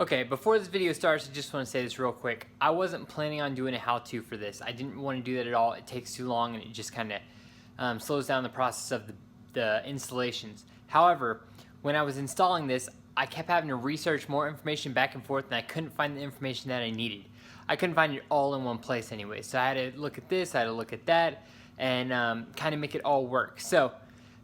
Okay, before this video starts, I just want to say this real quick. I wasn't planning on doing a how-to for this. I didn't want to do that at all. It takes too long and it just kind of slows down the process of the installations. However, when I was installing this, I kept having to research more information back and forth and I couldn't find the information that I needed. I couldn't find it all in one place anyway. So I had to look at this, I had to look at that, and kind of make it all work. So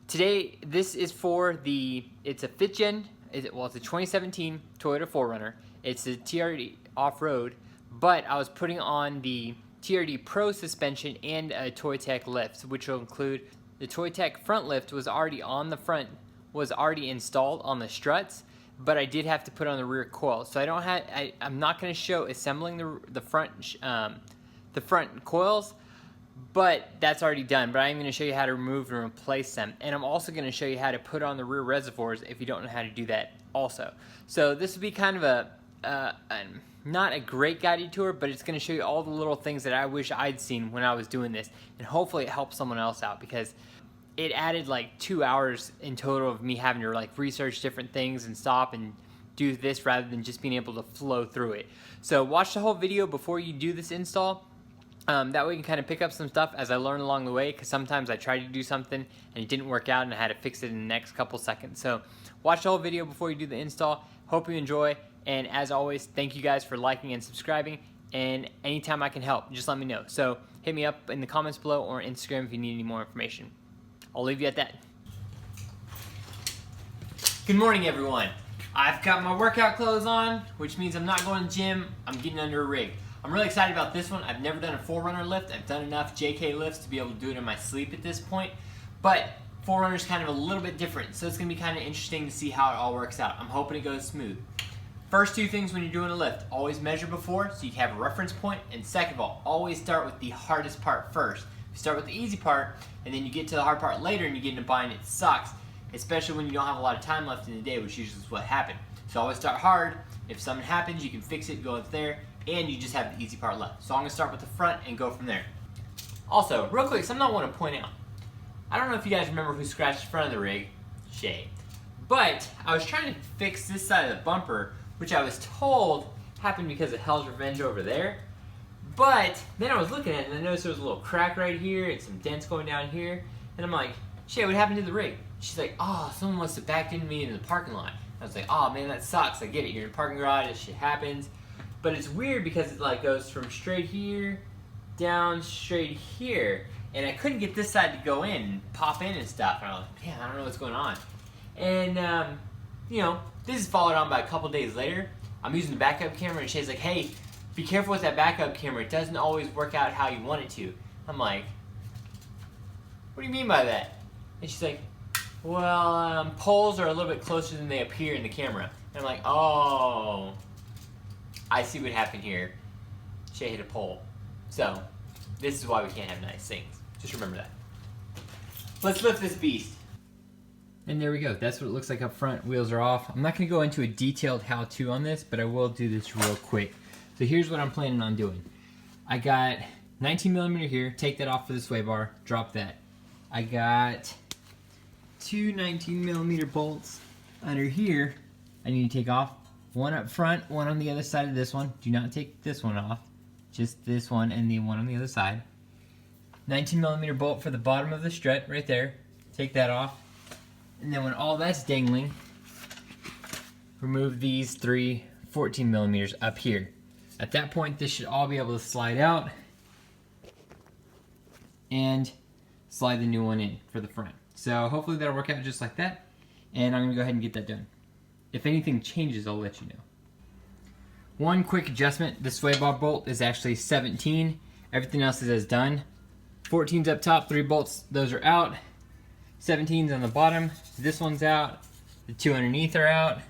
today, this is for it's a 5th gen. It's a 2017 Toyota 4Runner. It's a TRD off-road, but I was putting on the TRD Pro suspension and a Toytec lift, which will include the Toytec front lift was already on the front, was already installed on the struts, but I did have to put on the rear coil. So I'm not going to show assembling the front coils, but that's already done. But I'm going to show you how to remove and replace them. And I'm also going to show you how to put on the rear reservoirs if you don't know how to do that also. So this will be kind of not a great guided tour, but it's going to show you all the little things that I wish I'd seen when I was doing this. And hopefully it helps someone else out, because it added like 2 hours in total of me having to like research different things and stop and do this rather than just being able to flow through it. So watch the whole video before you do this install. That way you can kind of pick up some stuff as I learn along the way, because sometimes I tried to do something and it didn't work out and I had to fix it in the next couple seconds. So watch the whole video before you do the install. Hope you enjoy, and as always, thank you guys for liking and subscribing, and anytime I can help, just let me know. So hit me up in the comments below or Instagram if you need any more information. I'll leave you at that. Good morning, everyone. I've got my workout clothes on, which means I'm not going to the gym. I'm getting under a rig. I'm really excited about this one. I've never done a 4Runner lift. I've done enough JK lifts to be able to do it in my sleep at this point, but 4Runner is kind of a little bit different, so it's going to be kind of interesting to see how it all works out. I'm hoping it goes smooth. First two things when you're doing a lift, always measure before so you can have a reference point, and second of all, always start with the hardest part first. You start with the easy part, and then you get to the hard part later and you get into bind, it sucks, especially when you don't have a lot of time left in the day, which usually is what happened. So always start hard. If something happens, you can fix it, go up there, and you just have the easy part left. So I'm going to start with the front and go from there. Also, real quick, something I want to point out. I don't know if you guys remember who scratched the front of the rig, Shay. But I was trying to fix this side of the bumper, which I was told happened because of Hell's Revenge over there. But then I was looking at it and I noticed there was a little crack right here and some dents going down here. And I'm like, Shay, what happened to the rig? She's like, oh, someone must have backed into me in the parking lot. I was like, oh man, that sucks. I get it. You're in a parking garage, this shit happens. But it's weird because it like goes from straight here down straight here, and I couldn't get this side to go in and pop in and stuff. And I was like, man, I don't know what's going on. And you know, this is followed on by a couple days later. I'm using the backup camera, and Shay's like, hey, be careful with that backup camera. It doesn't always work out how you want it to. I'm like, what do you mean by that? And she's like, well, poles are a little bit closer than they appear in the camera. And I'm like, oh, I see what happened here. Shay hit a pole. So, this is why we can't have nice things. Just remember that. Let's lift this beast. And there we go. That's what it looks like up front. Wheels are off. I'm not going to go into a detailed how-to on this, but I will do this real quick. So here's what I'm planning on doing. I got 19mm here. Take that off for the sway bar. Drop that. I got two 19mm bolts under here I need to take off. One up front, one on the other side of this one. Do not take this one off. Just this one and the one on the other side. 19mm bolt for the bottom of the strut right there. Take that off. And then when all that's dangling, remove these three 14mm up here. At that point, this should all be able to slide out and slide the new one in for the front. So hopefully that'll work out just like that. And I'm going to go ahead and get that done. If anything changes, I'll let you know. One quick adjustment, the sway bar bolt is actually 17. Everything else is as done. 14's up top, 3 bolts, those are out. 17's on the bottom, this one's out. The 2 underneath are out.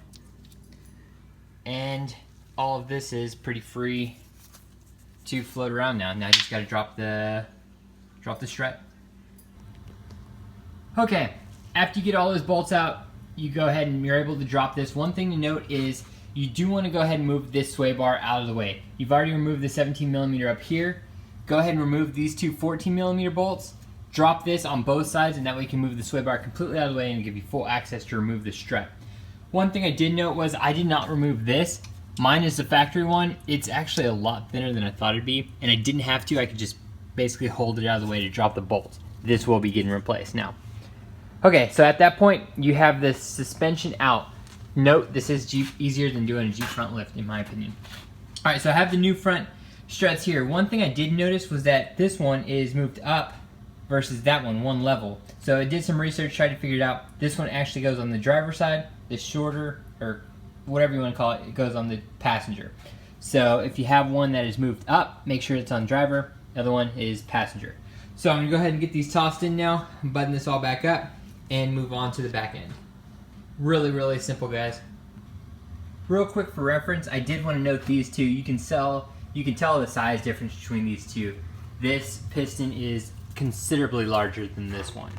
And all of this is pretty free to float around now. Now I just got to drop the strut. Okay, after you get all those bolts out, you go ahead and you're able to drop this. One thing to note is you do want to go ahead and move this sway bar out of the way. You've already removed the 17mm up here. Go ahead and remove these two 14mm bolts. Drop this on both sides, and that way you can move the sway bar completely out of the way and give you full access to remove the strut. One thing I did note was I did not remove this. Mine is the factory one. It's actually a lot thinner than I thought it'd be, and I didn't have to. I could just basically hold it out of the way to drop the bolts. This will be getting replaced now. Okay, so at that point, you have the suspension out. Note, this is Jeep easier than doing a Jeep front lift, in my opinion. All right, so I have the new front struts here. One thing I did notice was that this one is moved up versus that one level. So I did some research, tried to figure it out. This one actually goes on the driver's side. The shorter, or whatever you want to call it, it goes on the passenger. So if you have one that is moved up, make sure it's on driver. The other one is passenger. So I'm gonna go ahead and get these tossed in now, button this all back up, and move on to the back end. Really, really simple, guys. Real quick for reference, I did want to note these two. You can tell the size difference between these two. This piston is considerably larger than this one.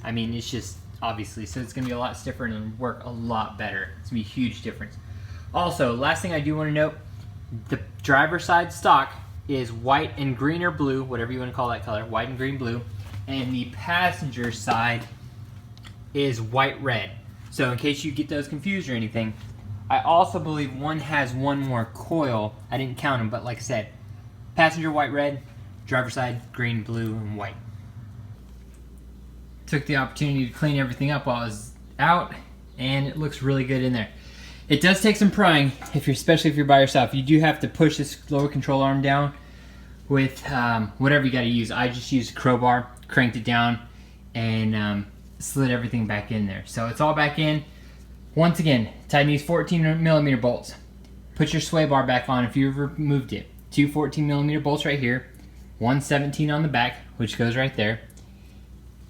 I mean, it's just obviously, so it's gonna be a lot stiffer and work a lot better. It's gonna be a huge difference. Also, last thing I do want to note, the driver's side stock is white and green or blue, whatever you want to call that color, white and green blue, and the passenger side is white red. So in case you get those confused or anything, I also believe one has one more coil. I didn't count them, but like I said, passenger white red, driver side green, blue, and white. Took the opportunity to clean everything up while I was out, and it looks really good in there. It does take some prying, especially if you're by yourself. You do have to push this lower control arm down with whatever you got to use. I just used a crowbar, cranked it down, and slid everything back in there. So it's all back in. Once again, tighten these 14mm bolts. Put your sway bar back on if you've removed it. Two 14mm bolts right here. One 17 on the back, which goes right there.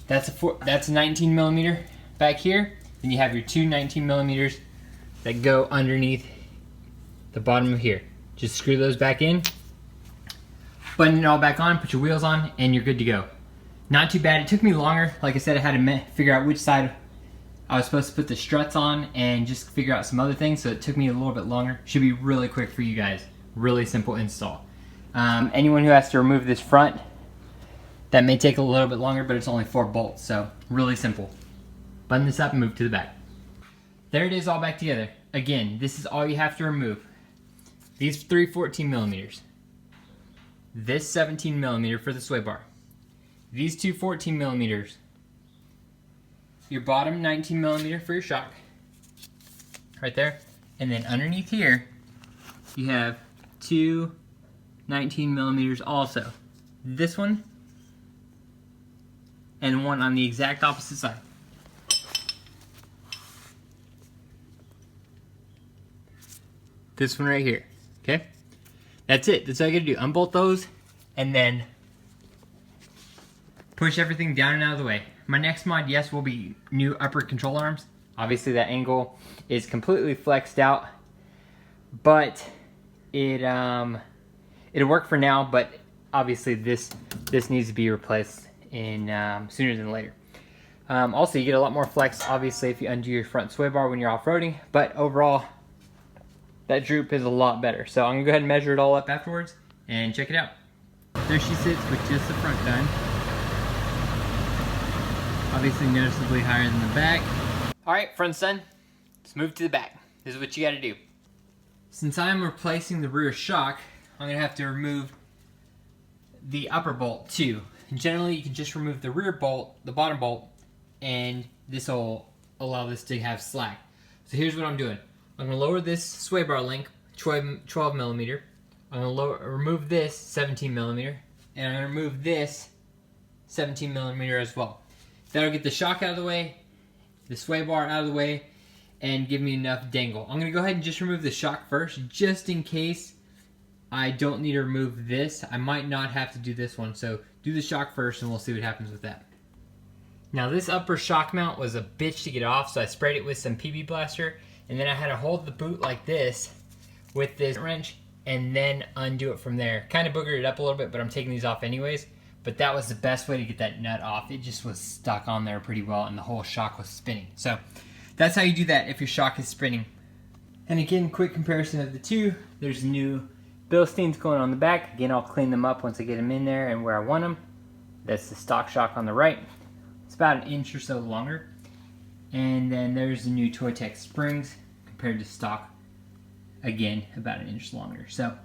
That's a 19mm back here. Then you have your two 19mm that go underneath the bottom of here. Just screw those back in, button it all back on, put your wheels on, and you're good to go. Not too bad. It took me longer. Like I said, I had to figure out which side I was supposed to put the struts on and just figure out some other things, so it took me a little bit longer. Should be really quick for you guys. Really simple install. Anyone who has to remove this front, that may take a little bit longer, but it's only 4 bolts, so really simple. Button this up and move to the back. There it is, all back together. Again, this is all you have to remove. These 3 14mm. This 17mm for the sway bar. These two 14mm. Your bottom 19mm for your shock. Right there. And then underneath here, you have two 19mm also. This one, and one on the exact opposite side. This one right here, okay? That's it. That's all you gotta do. Unbolt those, and then push everything down and out of the way. My next mod, yes, will be new upper control arms. Obviously that angle is completely flexed out, but it'll work for now, but obviously this needs to be replaced in sooner than later. Also, you get a lot more flex, obviously, if you undo your front sway bar when you're off-roading, but overall, that droop is a lot better. So I'm gonna go ahead and measure it all up afterwards and check it out. There she sits with just the front done. Obviously noticeably higher than the back. All right, front's done. Let's move to the back. This is what you gotta do. Since I'm replacing the rear shock, I'm gonna have to remove the upper bolt too. Generally, you can just remove the rear bolt, the bottom bolt, and this will allow this to have slack. So here's what I'm doing. I'm gonna lower this sway bar link, 12mm. I'm gonna remove this 17mm, and I'm gonna remove this 17mm as well. That'll get the shock out of the way, the sway bar out of the way, and give me enough dangle. I'm gonna go ahead and just remove the shock first, just in case I don't need to remove this. I might not have to do this one, so do the shock first and we'll see what happens with that. Now this upper shock mount was a bitch to get off, so I sprayed it with some PB Blaster, and then I had to hold the boot like this with this wrench and then undo it from there. Kind of boogered it up a little bit, but I'm taking these off anyways. But that was the best way to get that nut off. It just was stuck on there pretty well and the whole shock was spinning. So that's how you do that if your shock is spinning. And again, quick comparison of the two. There's new Bilsteins going on the back. Again, I'll clean them up once I get them in there and where I want them. That's the stock shock on the right. It's about 1 inch or so longer. And then there's the new Toytec springs compared to stock. again, about an inch longer. So a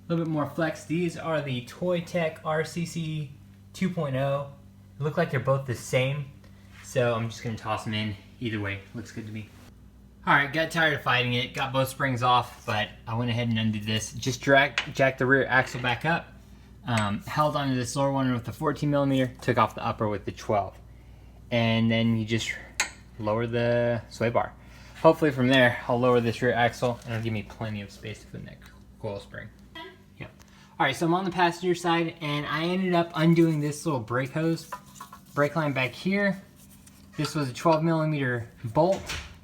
little bit more flex. These are the Toytec RCC 2.0. Look like they're both the same. So I'm just gonna toss them in. Either way, looks good to me. All right, got tired of fighting it. Got both springs off, but I went ahead and undid this. Just jacked the rear axle back up. Held onto this lower one with the 14mm, took off the upper with the 12. And then you just lower the sway bar. Hopefully from there, I'll lower this rear axle and it'll give me plenty of space to put in that coil spring. Yep. All right, so I'm on the passenger side and I ended up undoing this little brake hose, brake line back here. This was a 12mm bolt.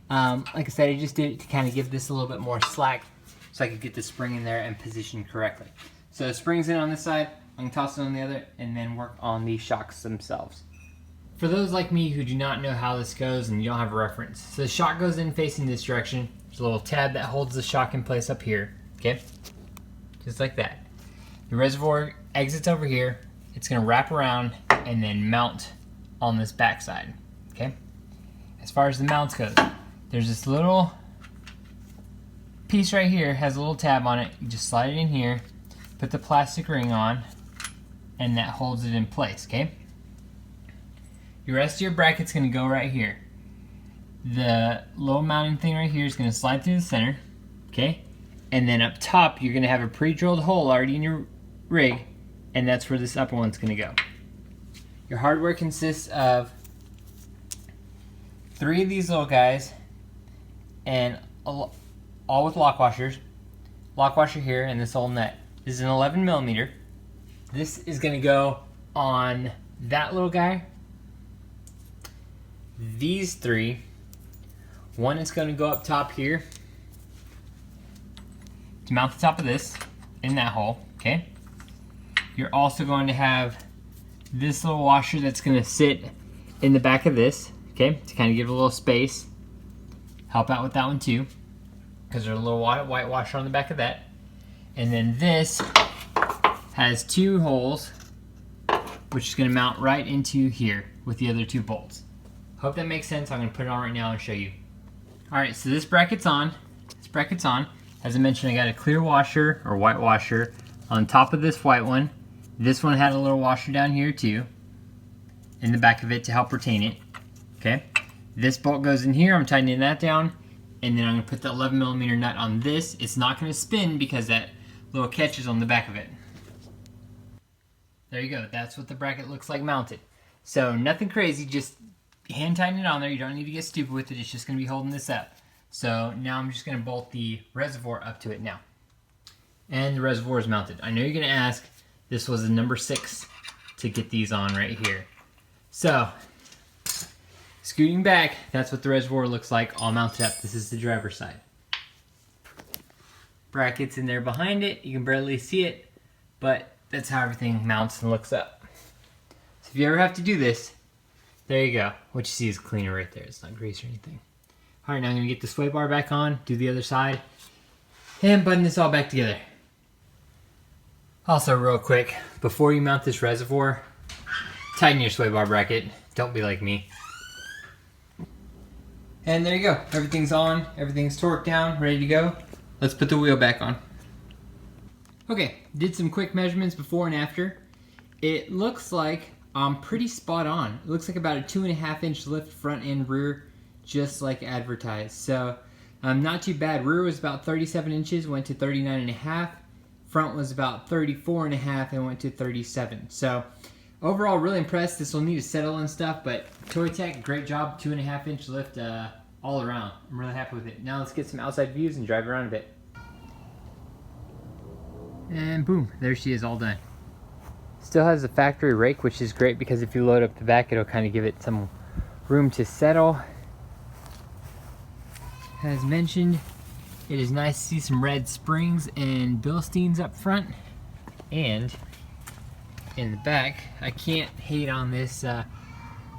Like I said, I just did it to kind of give this a little bit more slack so I could get the spring in there and positioned correctly. So the spring's in on this side, I can toss it on the other and then work on the shocks themselves. For those like me who do not know how this goes and you don't have a reference, so the shock goes in facing this direction. There's a little tab that holds the shock in place up here, okay? Just like that. The reservoir exits over here. It's gonna wrap around and then mount on this back side, okay? As far as the mounts goes, there's this little piece right here, has a little tab on it. You just slide it in here, put the plastic ring on, and that holds it in place, okay? The rest of your bracket's gonna go right here. The little mounting thing right here is gonna slide through the center, okay? And then up top, you're gonna have a pre-drilled hole already in your rig, and that's where this upper one's gonna go. Your hardware consists of 3 of these little guys, and all with lock washers. Lock washer here, and this whole nut. This is an 11mm. This is gonna go on that little guy. These 3, one is going to go up top here to mount the top of this in that hole, okay? You're also going to have this little washer that's going to sit in the back of this, okay, to kind of give it a little space. Help out with that one too, because there's a little white washer on the back of that. And then this has 2 holes, which is going to mount right into here with the other 2 bolts. Hope that makes sense. I'm going to put it on right now and show you. Alright, so this bracket's on. This bracket's on. As I mentioned, I got a clear washer, or white washer, on top of this white one. This one had a little washer down here too, in the back of it to help retain it. Okay. This bolt goes in here. I'm tightening that down. And then I'm going to put the 11mm nut on this. It's not going to spin because that little catch is on the back of it. There you go. That's what the bracket looks like mounted. So nothing crazy, just hand tighten it on there. You don't need to get stupid with it. It's just going to be holding this up. So now I'm just going to bolt the reservoir up to it now. And the reservoir is mounted. I know you're going to ask, this was a number 6 to get these on right here. So, scooting back, that's what the reservoir looks like all mounted up. This is the driver's side. Brackets in there behind it. You can barely see it, but that's how everything mounts and looks up. So if you ever have to do this, there you go. What you see is cleaner right there. It's not grease or anything. All right, now I'm going to get the sway bar back on, do the other side, and button this all back together. Also, real quick, before you mount this reservoir, tighten your sway bar bracket. Don't be like me. And there you go. Everything's on. Everything's torqued down, ready to go. Let's put the wheel back on. Okay, did some quick measurements before and after. It looks like I'm pretty spot on. It looks like about a 2.5 inch lift front and rear, just like advertised. So not too bad. Rear was about 37 inches, went to 39.5. Front was about 34.5 and went to 37. So overall, really impressed. This will need to settle and stuff, but Toytec, great job. 2.5 inch lift all around. I'm really happy with it. Now let's get some outside views and drive around a bit. And boom, there she is, all done. Still has a factory rake, which is great because if you load up the back, it'll kind of give it some room to settle. As mentioned, it is nice to see some red springs and Bilsteins up front. And in the back, I can't hate on this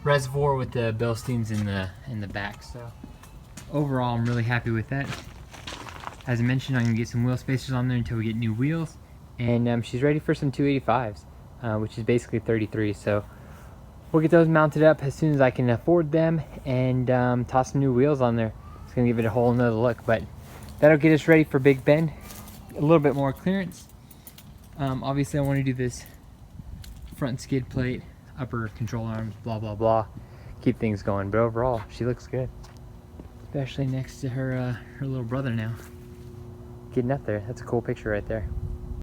reservoir with the Bilsteins in the back. So overall, I'm really happy with that. As I mentioned, I'm gonna get some wheel spacers on there until we get new wheels. And she's ready for some 285s. Which is basically 33, so we'll get those mounted up as soon as I can afford them and toss some new wheels on there. It's gonna give it a whole nother look, but that'll get us ready for Big Bend. A little bit more clearance. Obviously I want to do this front skid plate, upper control arms, blah blah blah, keep things going. But overall, she looks good, especially next to her her little brother now, getting up there. That's a cool picture right there.